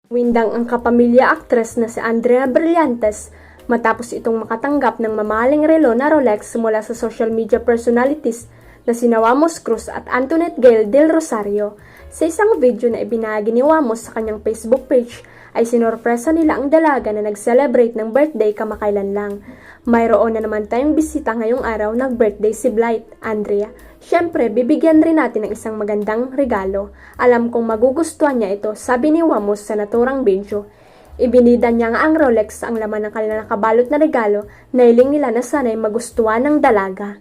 Windang ang kapamilya actress na si Andrea Brillantes matapos itong makatanggap ng mamahaling relo na Rolex mula sa social media personalities na sina Wamos Cruz at Antoinette Gail del Rosario. Sa isang video na ibinahagi ni Wamos sa kanyang Facebook page ay sinorpresa nila ang dalaga na nag-celebrate ng birthday kamakailan lang. Mayroon na naman tayong bisita ngayong araw, nag-birthday si Blythe Andrea. Siyempre, bibigyan rin natin ng isang magandang regalo. Alam kong magugustuhan niya ito, sabi ni Wamos sa naturang video. Ibinida niya nga ang Rolex ang laman ng kanilang nakabalot na regalo, nailing nila na sana'y magustuhan ng dalaga.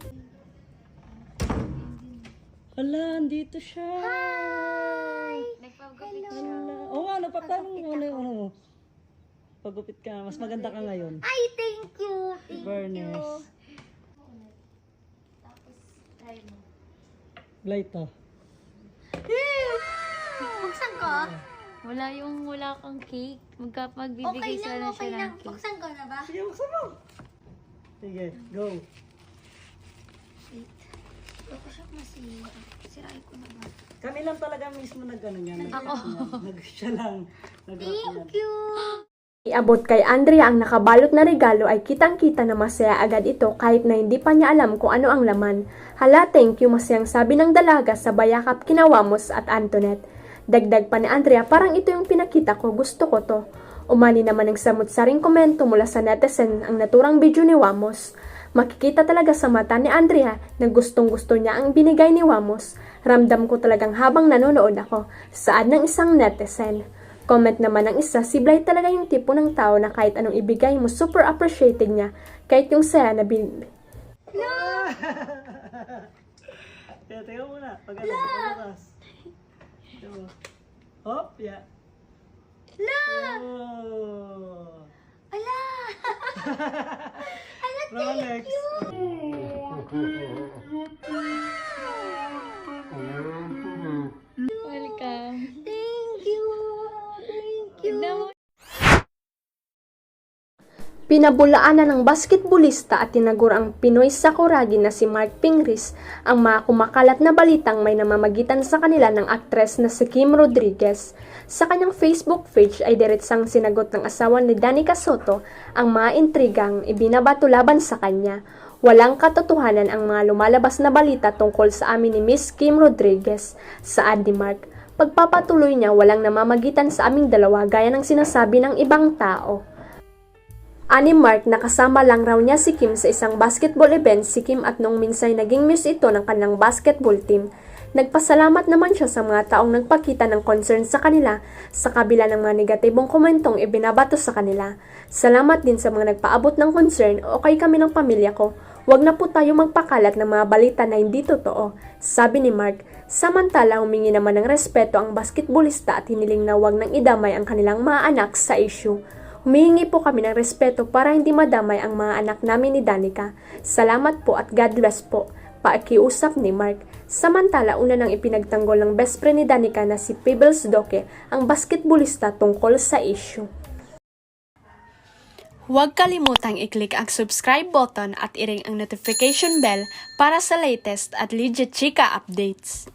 Hala, andito siya. Hi! Nagpagupit siya. Oo nga, ano. Pagupit ka, mas maganda ka ngayon. Ay, thank you! Thank Bernice. you! Tapos, try mo. Light to. Buksan ko? Wala kang cake. Magbibigay sana siya ng cake. Buksan ko na ba? Sige, buksan mo. Sige, go. Wait. Ako siya masira. Sirain ko na ba? Kami lang talaga mismo nag-ano niya. Ako. Siya lang. Thank you! Iabot kay Andrea ang nakabalot na regalo ay kitang-kita na masaya agad ito kahit na hindi pa niya alam kung ano ang laman. Hala, thank you, masayang sabi ng dalaga sa bayakap kina Wamos at Antoinette. Dagdag pa ni Andrea, parang ito yung pinakita ko, gusto ko to. Umani naman ng samut-saring komento mula sa netizen ang naturang video ni Wamos. Makikita talaga sa mata ni Andrea na gustong-gusto niya ang binigay ni Wamos. Ramdam ko talagang habang nanonood ako, saad ng isang netizen. Comment naman ng isa, si Blythe talaga yung tipo ng tao na kahit anong ibigay mo, super appreciated niya. Kahit yung saya na Teka muna. Pag-alas. Hop, yeah. Oh. Ala! Ala, Rolex. thank you! Welcome. Thank you! Thank you! Pinabulaan na ng basketballista at tinagur ang Pinoy Sakuragi na si Mark Pingris ang mga kumakalat na balitang may namamagitan sa kanila ng aktres na si Kim Rodriguez. Sa kanyang Facebook page ay diretsang sinagot ng asawa ni Danica Soto ang mga intrigang ibinabato laban sa kanya. Walang katotohanan ang mga lumalabas na balita tungkol sa amin ni Miss Kim Rodriguez, saad ni Mark. Pagpapatuloy niya, walang namamagitan sa aming dalawa gaya ng sinasabi ng ibang tao. Ani Mark, nakasama lang raw niya si Kim sa isang basketball event si Kim at noong minsay naging miss ito ng kanilang basketball team. Nagpasalamat naman siya sa mga taong nagpakita ng concern sa kanila sa kabila ng mga negatibong komentong ibinabato sa kanila. Salamat din sa mga nagpaabot ng concern o kay kami ng pamilya ko. Huwag na po tayo magpakalat ng mga balita na hindi totoo, sabi ni Mark. Samantala, humingi naman ng respeto ang basketballista at hiniling na huwag nang idamay ang kanilang mga anak sa issue. Humihingi po kami ng respeto para hindi madamay ang mga anak namin ni Danica. Salamat po at God bless po, paakiusap ni Mark. Samantala, una nang ipinagtanggol ng best friend ni Danica na si Pebbles Doke ang basketballista tungkol sa issue. Huwag kalimutang i-click ang subscribe button at i-ring ang notification bell para sa latest at legit chika updates.